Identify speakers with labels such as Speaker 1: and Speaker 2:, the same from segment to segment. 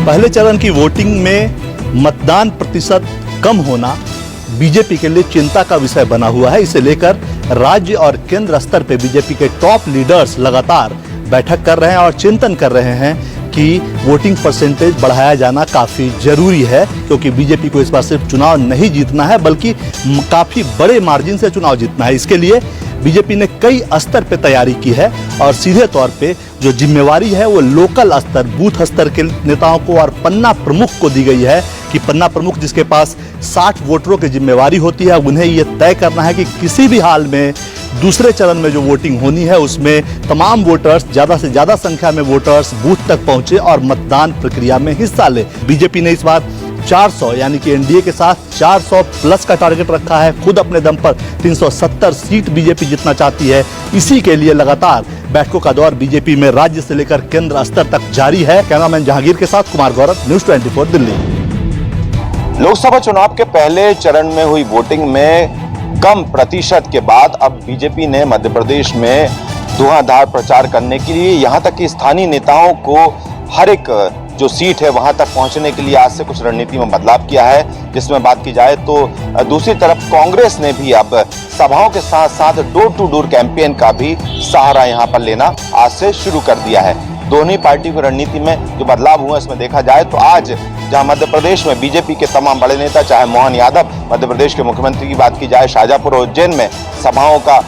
Speaker 1: पहले चरण की वोटिंग में मतदान प्रतिशत कम होना बीजेपी के लिए चिंता का विषय बना हुआ है। इसे लेकर राज्य और केंद्र स्तर पर बीजेपी के टॉप लीडर्स लगातार बैठक कर रहे हैं और चिंतन कर रहे हैं कि वोटिंग परसेंटेज बढ़ाया जाना काफ़ी जरूरी है, क्योंकि बीजेपी को इस बार सिर्फ चुनाव नहीं जीतना है बल्कि काफ़ी बड़े मार्जिन से चुनाव जीतना है। इसके लिए बीजेपी ने कई स्तर पे तैयारी की है और सीधे तौर पे जो जिम्मेवारी है वो लोकल स्तर, बूथ स्तर के नेताओं को और पन्ना प्रमुख को दी गई है कि पन्ना प्रमुख जिसके पास 60 वोटरों की जिम्मेवारी होती है, उन्हें ये तय करना है कि किसी भी हाल में दूसरे चरण में जो वोटिंग होनी है उसमें तमाम वोटर्स, ज़्यादा से ज़्यादा संख्या में वोटर्स बूथ तक पहुंचे और मतदान प्रक्रिया में हिस्सा ले। बीजेपी ने इस बार 400 यानी कि एनडीए के साथ 400 प्लस का टारगेट रखा है। खुद अपने दम पर 370 सीट बीजेपी जीतना चाहती है। इसी के लिए लगातार बैठकों का दौर बीजेपी में राज्य से लेकर केंद्र स्तर तक जारी है। कैमरामैन जहांगीर के साथ कुमार गौरव, न्यूज़ 24 दिल्ली।
Speaker 2: लोकसभा चुनाव के पहले चरण में हुई वोटिंग में कम प्रतिशत के बाद अब बीजेपी ने मध्य प्रदेश में धुआंधार प्रचार करने के लिए यहां तक कि स्थानीय नेताओं को हर एक जो सीट है वहां तक पहुंचने के लिए आज से कुछ रणनीति में बदलाव किया है। जिसमें बात की जाए तो दूसरी तरफ कांग्रेस ने भी अब सभाओं के साथ साथ डोर टू डोर कैंपेन का भी सहारा यहां पर लेना आज से शुरू कर दिया है। दोनों ही पार्टी की रणनीति में जो बदलाव हुआ इसमें देखा जाए तो आज जहां मध्य प्रदेश में बीजेपी के तमाम बड़े नेता, चाहे मोहन यादव, मध्य प्रदेश के मुख्यमंत्री की बात की जाए, शाहजहांपुर और उज्जैन में सभाओं का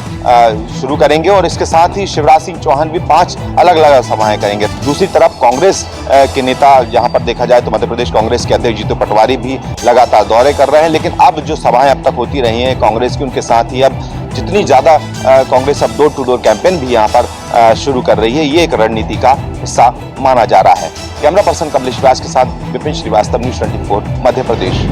Speaker 2: शुरू करेंगे और इसके साथ ही शिवराज सिंह चौहान भी 5 अलग अलग सभाएं करेंगे। दूसरी तरफ कांग्रेस के नेता यहां पर देखा जाए तो मध्य प्रदेश कांग्रेस के अध्यक्ष जीतू पटवारी भी लगातार दौरे कर रहे हैं। लेकिन अब जो सभाएं अब तक होती रही हैं कांग्रेस की, उनके साथ ही अब जितनी ज्यादा कांग्रेस अब डोर टू डोर कैंपेन भी यहाँ पर शुरू कर रही है, ये एक रणनीति का हिस्सा माना जा रहा है। कैमरा पर्सन कमलेश व्यास के साथ विपिन श्रीवास्तव, न्यूज़ 24 मध्य प्रदेश।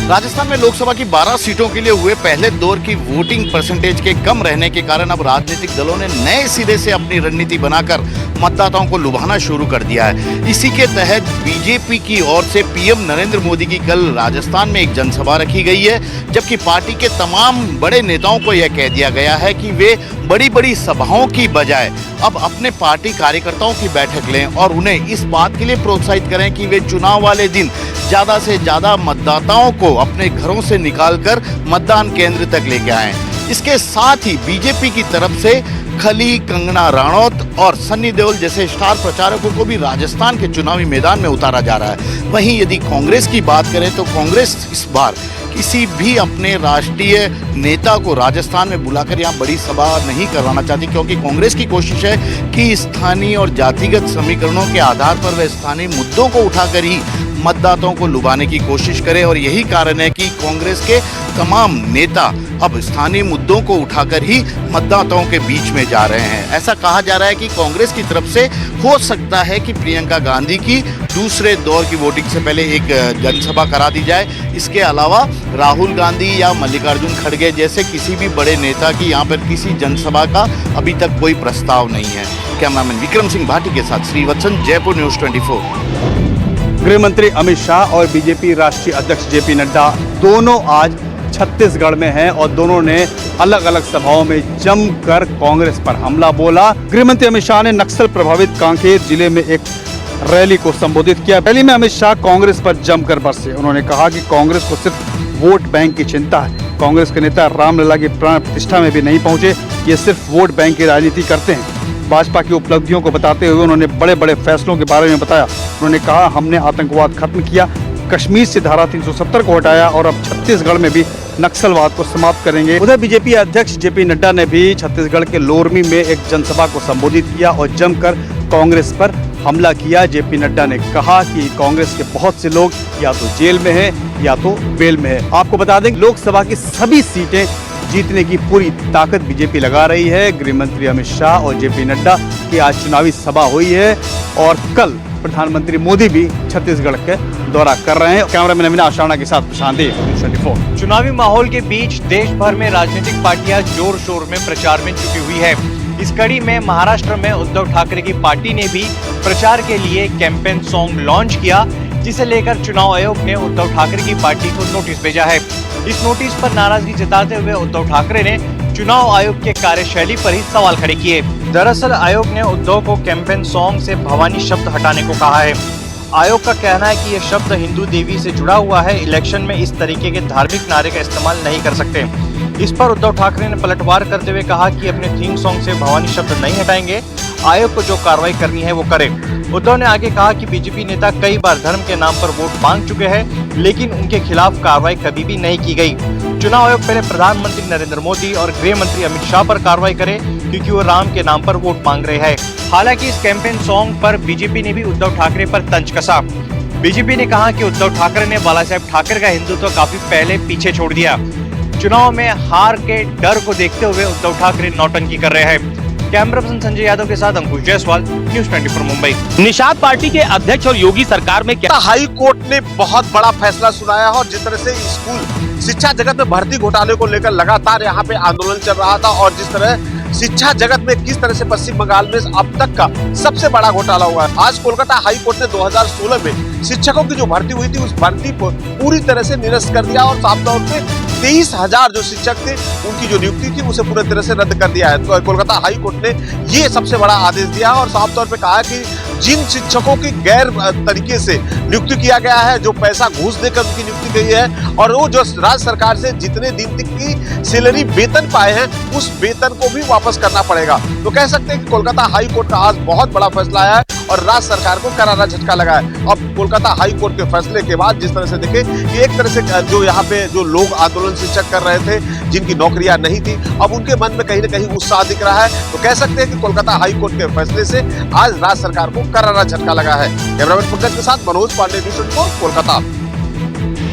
Speaker 3: राजस्थान में लोकसभा की 12 सीटों के लिए हुए पहले दौर की वोटिंग परसेंटेज के कम रहने के कारण अब राजनीतिक दलों ने नए सिरे से अपनी रणनीति बनाकर मतदाताओं को लुभाना शुरू कर दिया है। इसी के तहत बीजेपी की ओर से पीएम नरेंद्र मोदी की कल राजस्थान में एक जनसभा रखी गई है, जबकि पार्टी के तमाम बड़े नेताओं को यह कह दिया गया है कि वे बड़ी बड़ी सभाओं की बजाय अब अपने पार्टी कार्यकर्ताओं की बैठक लें और उन्हें इस बात के लिए प्रोत्साहित करें कि वे चुनाव वाले दिन ज़्यादा से ज़्यादा मतदाताओं को अपने घरों से निकालकर मतदान केंद्र तक लेके आएं। इसके साथ ही बीजेपी की तरफ से खली, कंगना राणौत और सन्नी देओल जैसे स्टार प्रचारकों को भी राजस्थान के चुनावी मैदान में उतारा जा रहा है। वहीं यदि कांग्रेस की बात करें तो कांग्रेस इस बार किसी भी अपने राष्ट्रीय नेता को राजस्थान में बुलाकर यहाँ बड़ी सभा नहीं करवाना चाहती, क्योंकि कांग्रेस की कोशिश है कि स्थानीय और जातिगत समीकरणों के आधार पर वे स्थानीय मुद्दों को उठाकर ही मतदाताओं को लुभाने की कोशिश करें। और यही कारण है कि कांग्रेस के तमाम नेता अब स्थानीय मुद्दों को उठाकर ही मतदाताओं के बीच में जा रहे हैं। ऐसा कहा जा रहा है कि कांग्रेस की तरफ से हो सकता है कि प्रियंका गांधी की दूसरे दौर की वोटिंग से पहले एक जनसभा करा दी जाए। इसके अलावा राहुल गांधी या मल्लिकार्जुन खड़गे जैसे किसी भी बड़े नेता की यहाँ पर किसी जनसभा का अभी तक कोई प्रस्ताव नहीं है। कैमरामैन विक्रम सिंह भाटी के साथ श्रीवत्सन, जयपुर, न्यूज़ 24।
Speaker 4: गृह मंत्री अमित शाह और बीजेपी राष्ट्रीय अध्यक्ष जेपी नड्डा दोनों आज छत्तीसगढ़ में हैं और दोनों ने अलग अलग सभाओं में जमकर कांग्रेस पर हमला बोला। गृह मंत्री अमित शाह ने नक्सल प्रभावित कांकेर जिले में एक रैली को संबोधित किया। रैली में अमित शाह कांग्रेस पर जमकर बरसे। उन्होंने कहा कि कांग्रेस को सिर्फ वोट बैंक की चिंता है। कांग्रेस के नेता रामलला की प्राण प्रतिष्ठा में भी नहीं पहुंचे, ये सिर्फ वोट बैंक की राजनीति करते हैं। भाजपा की उपलब्धियों को बताते हुए उन्होंने बड़े बड़े फैसलों के बारे में बताया। उन्होंने कहा, हमने आतंकवाद खत्म किया, कश्मीर से धारा 370 को हटाया और अब छत्तीसगढ़ में भी नक्सलवाद को समाप्त करेंगे। उधर बीजेपी अध्यक्ष जेपी नड्डा ने भी छत्तीसगढ़ के लोरमी में एक जनसभा को संबोधित किया और जमकर कांग्रेस पर हमला किया। जेपी नड्डा ने कहा कि कांग्रेस के बहुत से लोग या तो जेल में हैं या तो बेल में है। आपको बता दें, लोकसभा की सभी सीटें जीतने की पूरी ताकत बीजेपी लगा रही है। गृह मंत्री अमित शाह और जेपी नड्डा की आज चुनावी सभा हुई है और कल प्रधानमंत्री मोदी भी छत्तीसगढ़ के दौरा कर रहे हैं। कैमरामैन अविनाश राणा के साथ प्रशांत देव, न्यूज़ 24।
Speaker 5: चुनावी माहौल के बीच देश भर में राजनीतिक पार्टियां जोर शोर में प्रचार में जुटी हुई है। इस कड़ी में महाराष्ट्र में उद्धव ठाकरे की पार्टी ने भी प्रचार के लिए कैंपेन सॉन्ग लॉन्च किया, जिसे लेकर चुनाव आयोग ने उद्धव ठाकरे की पार्टी को नोटिस भेजा है। इस नोटिस पर नाराजगी जताते हुए उद्धव ठाकरे ने चुनाव आयोग के कार्यशैली पर ही सवाल खड़े किए। दरअसल आयोग ने उद्धव को कैंपेन सॉन्ग से भवानी शब्द हटाने को कहा है। आयोग का कहना है कि यह शब्द हिंदू देवी से जुड़ा हुआ है, इलेक्शन में इस तरीके के धार्मिक नारे का इस्तेमाल नहीं कर सकते। इस पर उद्धव ठाकरे ने पलटवार करते हुए कहा कि अपने थीम सॉन्ग से भवानी शब्द नहीं हटाएंगे, आयोग को जो कार्रवाई करनी है वो करे। उद्धव ने आगे कहा कि बीजेपी नेता कई बार धर्म के नाम पर वोट मांग चुके हैं, लेकिन उनके खिलाफ कार्रवाई कभी भी नहीं की गई। चुनाव आयोग पहले प्रधानमंत्री नरेंद्र मोदी और गृह मंत्री अमित शाह पर कार्रवाई करे, क्योंकि वो राम के नाम पर वोट मांग रहे हैं। हालांकि इस कैंपेन सॉन्ग पर बीजेपी ने भी उद्धव ठाकरे पर तंज कसा। बीजेपी ने कहा कि उद्धव ठाकरे ने बाला साहेब ठाकरे का हिंदुत्व काफी पहले पीछे छोड़ दिया। चुनाव में हार के डर को देखते हुए उद्धव ठाकरे नौटंकी कर रहे हैं। कैमरा पर्सन संजय यादव के साथ अंकुश जायसवाल, न्यूज़ 24 मुंबई।
Speaker 6: निषाद पार्टी के अध्यक्ष और योगी सरकार में क्या
Speaker 7: हाई कोर्ट ने बहुत बड़ा फैसला सुनाया है और जिस तरह से स्कूल शिक्षा जगत में भर्ती घोटाले को लेकर लगातार यहाँ पे आंदोलन चल रहा था और जिस तरह शिक्षा जगत में किस तरह से पश्चिम बंगाल में अब तक का सबसे बड़ा घोटाला हुआ है। आज कोलकाता हाई कोर्ट ने 2016 में शिक्षकों की जो भर्ती हुई थी उस भर्ती को पूरी तरह से निरस्त कर दिया और साफ तौर पे 23,000 जो शिक्षक थे उनकी जो नियुक्ति थी उसे पूरी तरह से रद्द कर दिया है। तो कोलकाता हाई कोर्ट ने ये सबसे बड़ा आदेश दिया और साफ तौर पे कहा कि जिन शिक्षकों की गैर तरीके से नियुक्ति किया गया है, जो पैसा घूस देकर उनकी नियुक्ति गई है और वो जो राज्य सरकार से जितने दिन तक की सैलरी वेतन पाए हैं उस वेतन को भी वापस करना पड़ेगा। तो कह सकते हैं कि कोलकाता हाई कोर्ट का आज बहुत बड़ा फैसला आया है और राज्य सरकार को करारा झटका लगा है। अब कोलकाता हाई कोर्ट के फैसले के बाद जिस तरह से देखे कि एक तरह से जो यहाँ पे जो लोग आंदोलन शिक्षक कर रहे थे, जिनकी नौकरियां नहीं थी, अब उनके मन में कहीं ना कहीं उत्साह दिख रहा है। तो कह सकते हैं कि कोलकाता हाई कोर्ट के फैसले से आज राज्य सरकार को करारा झटका लगा है। कैमरामैन पंकज के साथ मनोज पांडे, न्यूज़ 24 कोलकाता।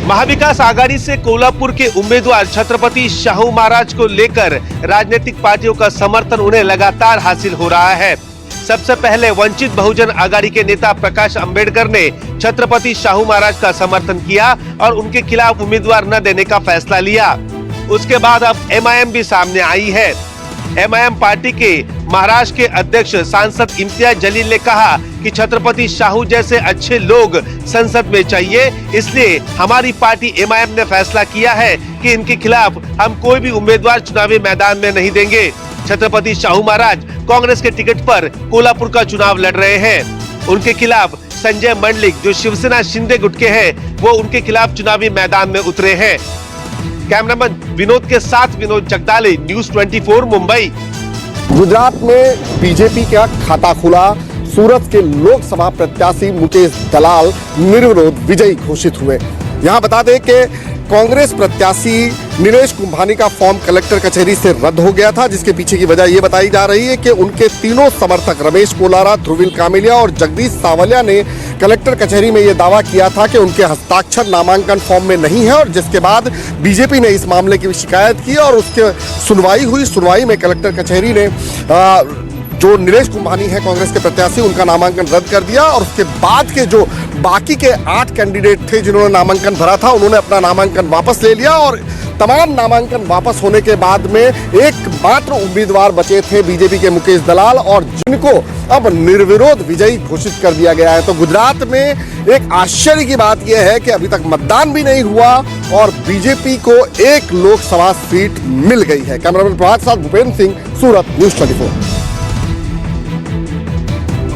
Speaker 6: महाविकास आघाड़ी से कोल्हापुर के उम्मीदवार छत्रपति शाहू महाराज को लेकर राजनीतिक पार्टियों का समर्थन उन्हें लगातार हासिल हो रहा है। सबसे पहले वंचित बहुजन आघाड़ी के नेता प्रकाश अंबेडकर ने छत्रपति शाहू महाराज का समर्थन किया और उनके खिलाफ उम्मीदवार न देने का फैसला लिया। उसके बाद अब एमआईएम भी सामने आई है। एमआईएम पार्टी के महाराष्ट्र के अध्यक्ष सांसद इम्तियाज जलील ने कहा कि छत्रपति शाहू जैसे अच्छे लोग संसद में चाहिए, इसलिए हमारी पार्टी एमआईएम ने फैसला किया है कि इनके खिलाफ हम कोई भी उम्मीदवार चुनावी मैदान में नहीं देंगे। छत्रपति शाहू महाराज कांग्रेस के टिकट पर कोल्हापुर का चुनाव लड़ रहे हैं। उनके खिलाफ संजय मंडलिक जो शिवसेना शिंदे गुट के हैं, वो उनके खिलाफ चुनावी मैदान में उतरे हैं। कैमरामैन विनोद के साथ विनोद जगदाले, न्यूज़ 24 मुंबई।
Speaker 8: गुजरात में बीजेपी का खाता खुला। सूरत के लोकसभा प्रत्याशी मुकेश दलाल निर्विरोध विजयी घोषित हुए। यहां बता दें कि कांग्रेस प्रत्याशी नीलेश कुंभानी का फॉर्म कलेक्टर कचहरी से रद्द हो गया था, जिसके पीछे की वजह यह बताई जा रही है कि उनके तीनों समर्थक रमेश कोलारा, ध्रुवील कामिलिया और जगदीश सावलिया ने कलेक्टर कचहरी में यह दावा किया था कि उनके हस्ताक्षर नामांकन फॉर्म में नहीं है और जिसके बाद बीजेपी ने इस मामले की शिकायत की और उसके सुनवाई हुई। सुनवाई में कलेक्टर कचहरी ने जो नीलेश कुंभानी है कांग्रेस के प्रत्याशी, उनका नामांकन रद्द कर दिया और उसके बाद के जो बाकी के 8 कैंडिडेट थे जिन्होंने नामांकन भरा था, उन्होंने अपना नामांकन वापस ले लिया और तमाम नामांकन वापस होने के बाद में एकमात्र उम्मीदवार बचे थे बीजेपी के मुकेश दलाल और जिनको अब निर्विरोध विजयी घोषित कर दिया गया है। तो गुजरात में एक आश्चर्य की बात यह है कि अभी तक मतदान भी नहीं हुआ और बीजेपी को एक लोकसभा सीट मिल गई है। कैमरामैन प्रभात साथ भूपेंद्र सिंह, सूरत, न्यूज़ 24।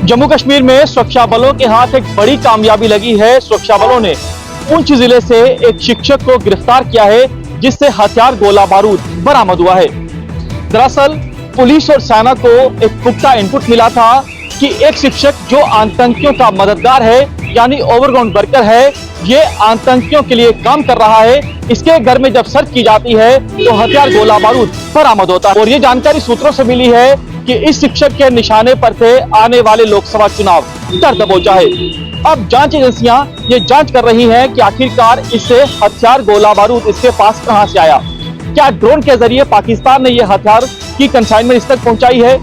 Speaker 9: जम्मू कश्मीर में सुरक्षा बलों के हाथ एक बड़ी कामयाबी लगी है। सुरक्षा बलों ने पुंछ जिले से एक शिक्षक को गिरफ्तार किया है, जिससे हथियार, गोला बारूद बरामद हुआ है। दरअसल पुलिस और सेना को एक पुख्ता इनपुट मिला था कि एक शिक्षक जो आतंकियों का मददगार है, यानी ओवरग्राउंड वर्कर है, ये आतंकियों के लिए काम कर रहा है। इसके घर में जब सर्च की जाती है तो हथियार, गोला बारूद बरामद होता है और ये जानकारी सूत्रों से मिली है कि इस शिक्षक के निशाने पर थे आने वाले लोकसभा चुनाव डर दबोचा है। अब जांच एजेंसियां ये जांच कर रही हैं कि आखिरकार इससे हथियार, गोला बारूद इसके पास कहां से आया। क्या ड्रोन के जरिए पाकिस्तान ने ये हथियार की कंसाइनमेंट इस तक पहुंचाई है,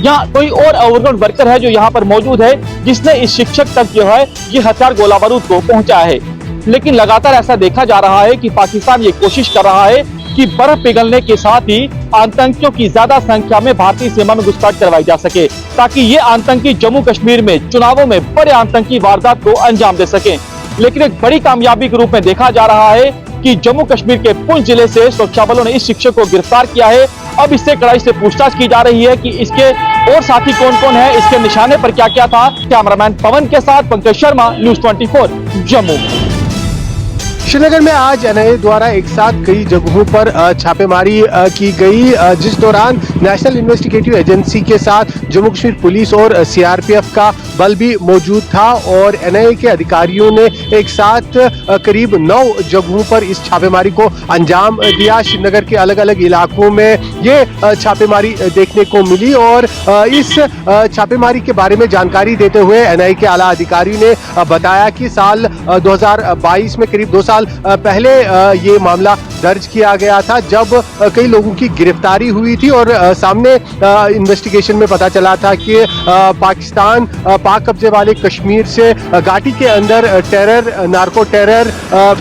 Speaker 9: या कोई और ओवरग्राउंड वर्कर है जो यहाँ पर मौजूद है जिसने इस शिक्षक तक जो है ये हथियार, गोला बारूद को पहुंचाया है। लेकिन लगातार ऐसा देखा जा रहा है कि पाकिस्तान ये कोशिश कर रहा है कि बर्फ पिघलने के साथ ही आतंकियों की ज्यादा संख्या में भारतीय सीमा में घुसपैठ करवाई जा सके, ताकि ये आतंकी जम्मू कश्मीर में चुनावों में बड़े आतंकी वारदात को अंजाम दे सके। लेकिन एक बड़ी कामयाबी के रूप में देखा जा रहा है कि जम्मू कश्मीर के पुंछ जिले से सुरक्षा बलों ने इस शिक्षक को गिरफ्तार किया है। अब इससे कड़ाई से पूछताछ की जा रही है कि इसके और साथी कौन कौन है, इसके निशाने पर क्या क्या था, कैमरामैन पवन के साथ पंकज शर्मा, न्यूज़ 24 जम्मू।
Speaker 6: श्रीनगर में आज एनआईए द्वारा एक साथ कई जगहों पर छापेमारी की गई, जिस दौरान नेशनल इन्वेस्टिगेटिव एजेंसी के साथ जम्मू कश्मीर पुलिस और सीआरपीएफ का बल भी मौजूद था और एनआईए के अधिकारियों ने एक साथ करीब 9 जगहों पर इस छापेमारी को अंजाम दिया। श्रीनगर के अलग अलग इलाकों में ये छापेमारी देखने को मिली और इस छापेमारी के बारे में जानकारी देते हुए एनआईए के आला अधिकारी ने बताया कि साल 2022 में करीब 2 साल पहले ये मामला दर्ज किया गया था, जब कई लोगों की गिरफ्तारी हुई थी और सामने इन्वेस्टिगेशन में पता चला था कि पाकिस्तान पाक कब्जे वाले कश्मीर से घाटी के अंदर टेरर, नार्को टेरर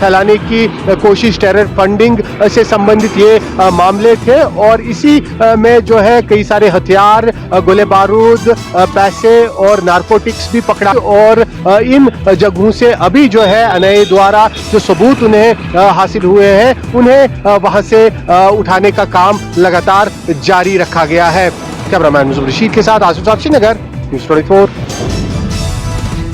Speaker 6: फैलाने की कोशिश, टेरर फंडिंग से संबंधित ये मामले थे और इसी में जो है कई सारे हथियार, गोले बारूद, पैसे और नार्कोटिक्स भी पकड़ा और इन जगहों से अभी जो है एनआईए द्वारा जो सबूत उन्हें हासिल हुए हैं उन्हें वहां से उठाने का काम लगातार जारी रखा गया है। कैमरामैन मुजफ्फर रशीद के साथ आसिफ साहब, श्रीनगर, न्यूज़ 24।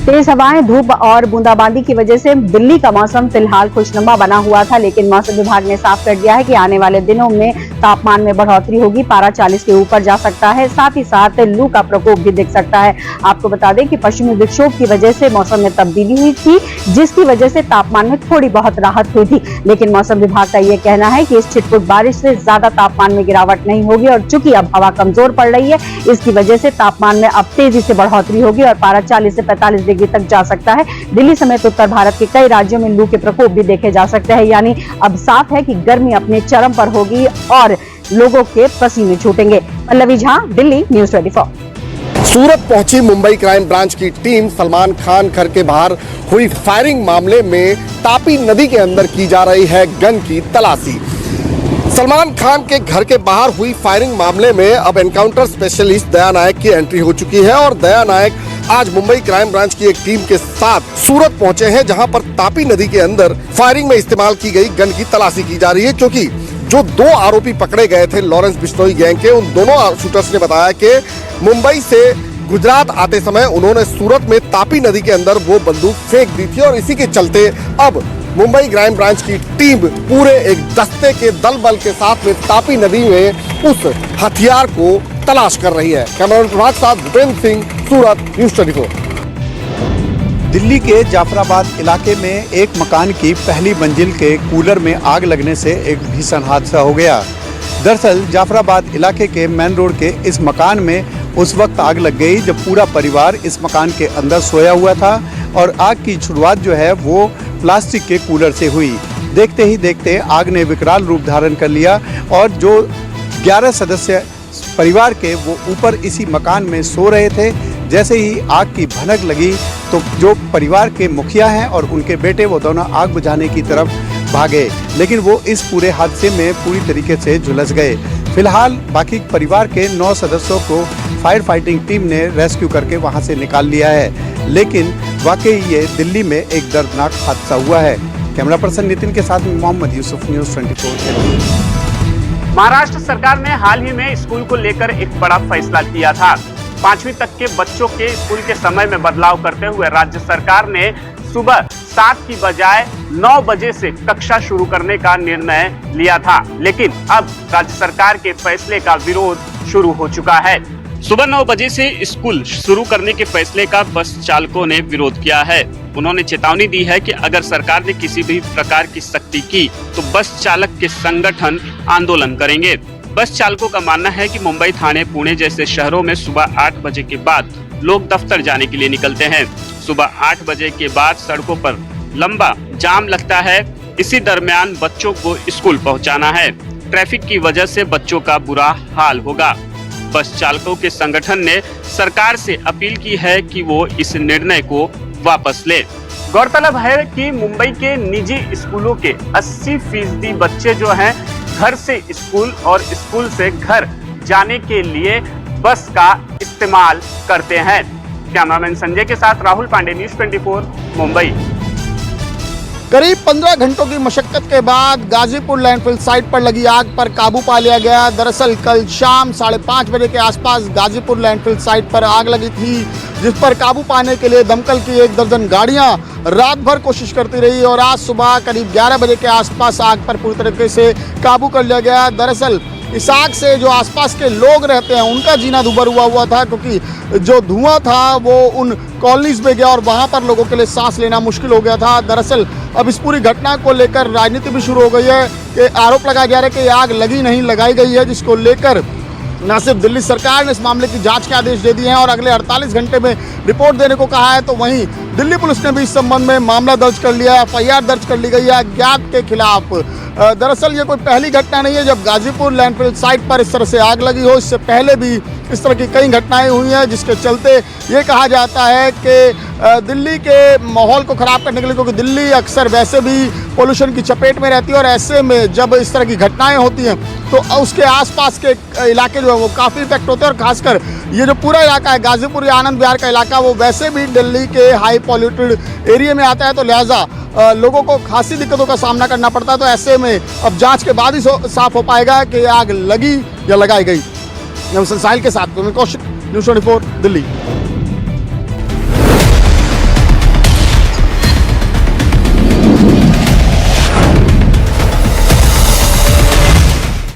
Speaker 10: तेज हवाएं, धूप और बूंदाबांदी की वजह से दिल्ली का मौसम फिलहाल खुशनुमा बना हुआ था, लेकिन मौसम विभाग ने साफ कर दिया है कि आने वाले दिनों में तापमान में बढ़ोतरी होगी, पारा 40 के ऊपर जा सकता है, साथ ही साथ लू का प्रकोप भी दिख सकता है। आपको बता दें कि पश्चिमी विक्षोभ की वजह से मौसम में तब्दीली हुई थी, जिसकी वजह से तापमान में थोड़ी बहुत राहत हुई थी, लेकिन मौसम विभाग का यह कहना है कि इस छिटपुट बारिश से ज्यादा तापमान में गिरावट नहीं होगी और चूंकि अब हवा कमजोर पड़ रही है, इसकी वजह से तापमान में अब तेजी से बढ़ोतरी होगी और पारा 40 से 45 डिग्री तक जा सकता है। दिल्ली समेत उत्तर भारत के कई राज्यों में लू के प्रकोप भी देखे जा सकते हैं, यानी अब साफ है कि गर्मी अपने चरम पर होगी और लोगों के पसीने छूटेंगे। पल्लवी झा, दिल्ली, न्यूज़ 24।
Speaker 8: सूरत पहुंची मुंबई क्राइम ब्रांच की टीम सलमान खान घर के बाहर हुई फायरिंग मामले में तापी नदी के अंदर की जा रही है गन की तलाशी। सलमान खान के घर के बाहर हुई फायरिंग मामले में अब एनकाउंटर स्पेशलिस्ट दया नायक की एंट्री हो चुकी है और दया नायक आज मुंबई क्राइम ब्रांच की एक टीम के साथ सूरत पहुंचे हैं, जहां पर तापी नदी के अंदर फायरिंग में इस्तेमाल की गई गन की तलाशी की जा रही है, क्योंकि जो 2 आरोपी पकड़े गए थे लॉरेंस बिश्नोई गैंग के, उन दोनों शूटर्स ने बताया कि मुंबई से गुजरात आते समय उन्होंने सूरत में तापी नदी के अंदर वो बंदूक फेंक दी थी और इसी के चलते अब मुंबई क्राइम ब्रांच की टीम पूरे एक दस्ते के दल बल के साथ में तापी नदी में उस हथियार को तलाश कर रही है। कैमरामैन प्रभात साथ भूपेंद्र सिंह, सूरत, न्यूज़ 24।
Speaker 4: दिल्ली के जाफराबाद इलाके में एक मकान की पहली मंजिल के कूलर में आग लगने से एक भीषण हादसा हो गया। दरअसल जाफराबाद इलाके के मेन रोड के इस मकान में उस वक्त आग लग गई जब पूरा परिवार इस मकान के अंदर सोया हुआ था और आग की शुरुआत जो है वो प्लास्टिक के कूलर से हुई। देखते ही देखते आग ने विकराल रूप धारण कर लिया और जो 11 सदस्य परिवार के वो ऊपर इसी मकान में सो रहे थे। जैसे ही आग की भनक लगी तो जो परिवार के मुखिया हैं और उनके बेटे वो दोनों आग बुझाने की तरफ भागे, लेकिन वो इस पूरे हादसे में पूरी तरीके से झुलस गए। फिलहाल बाकी परिवार के 9 सदस्यों को फायर फाइटिंग टीम ने रेस्क्यू करके वहां से निकाल लिया है, लेकिन वाकई ये दिल्ली में एक दर्दनाक हादसा हुआ है। कैमरा पर्सन नितिन के साथ मोहम्मद यूसुफ, न्यूज़ 24।
Speaker 11: महाराष्ट्र सरकार ने हाल ही में स्कूल को लेकर एक बड़ा फैसला किया था। 5वीं तक के बच्चों के स्कूल के समय में बदलाव करते हुए राज्य सरकार ने सुबह 7 की बजाय 9 बजे से कक्षा शुरू करने का निर्णय लिया था, लेकिन अब राज्य सरकार के फैसले का विरोध शुरू हो चुका है। सुबह 9 बजे से स्कूल शुरू करने के फैसले का बस चालकों ने विरोध किया है। उन्होंने चेतावनी दी है कि अगर सरकार ने किसी भी प्रकार की सख्ती की तो बस चालक के संगठन आंदोलन करेंगे। बस चालकों का मानना है कि मुंबई, थाने, पुणे जैसे शहरों में सुबह 8 बजे के बाद लोग दफ्तर जाने के लिए निकलते हैं। सुबह 8 बजे के बाद सड़कों पर लंबा जाम लगता है। इसी दरमियान बच्चों को स्कूल पहुंचाना है। ट्रैफिक की वजह से बच्चों का बुरा हाल होगा। बस चालकों के संगठन ने सरकार से अपील की है कि वो इस निर्णय को वापस ले। गौरतलब है कि मुंबई के निजी स्कूलों के 80% बच्चे जो हैं घर से स्कूल और स्कूल से घर जाने के लिए बस का इस्तेमाल करते हैं। कैमरामैन संजय के साथ राहुल पांडे, न्यूज़ 24, मुंबई।
Speaker 12: करीब 15 घंटों की मशक्कत के बाद गाजीपुर लैंडफिल साइट पर लगी आग पर काबू पा लिया गया। दरअसल कल शाम 5:30 बजे के आसपास गाजीपुर लैंडफिल साइट पर आग लगी थी, जिस पर काबू पाने के लिए दमकल की 1 दर्जन गाड़ियां रात भर कोशिश करती रही और आज सुबह करीब 11 बजे के आसपास आग पर पूरी तरीके से काबू कर लिया गया। दरअसल इस आग से जो आसपास के लोग रहते हैं उनका जीना दूभर हुआ था, क्योंकि जो धुआं था वो उन कॉलोनीज में गया और वहां पर लोगों के लिए सांस लेना मुश्किल हो गया था। दरअसल अब इस पूरी घटना को लेकर राजनीति भी शुरू हो गई है कि आरोप लगाया जा रहा है कि आग लगी नहीं लगाई गई है, जिसको लेकर न सिर्फ दिल्ली सरकार ने इस मामले की जांच के आदेश दे दिए हैं और अगले 48 घंटे में रिपोर्ट देने को कहा है, तो वहीं दिल्ली पुलिस ने भी इस संबंध में मामला दर्ज कर लिया है, FIR दर्ज कर ली गई है अज्ञात के खिलाफ। दरअसल ये कोई पहली घटना नहीं है जब गाजीपुर लैंडफिल साइट पर इस तरह से आग लगी हो। इससे पहले भी इस तरह की कई घटनाएं हुई हैं, जिसके चलते ये कहा जाता है कि दिल्ली के माहौल को ख़राब करने के लिए, क्योंकि दिल्ली अक्सर वैसे भी पोल्यूशन की चपेट में रहती है और ऐसे में जब इस तरह की घटनाएं होती हैं तो उसके आसपास के इलाके जो है वो काफ़ी इफेक्ट होते हैं। और खासकर ये जो पूरा इलाका है गाजीपुर या आनंद विहार का इलाका, वो वैसे भी दिल्ली के हाई पॉल्यूटेड एरिया में आता है, तो लिहाजा लोगों को खासी दिक्कतों का सामना करना पड़ता है। तो ऐसे में अब जांच के बाद ही साफ हो पाएगा कि आग लगी या लगाई गई। साहिल के साथ कौशिक, न्यूज़ 24 दिल्ली।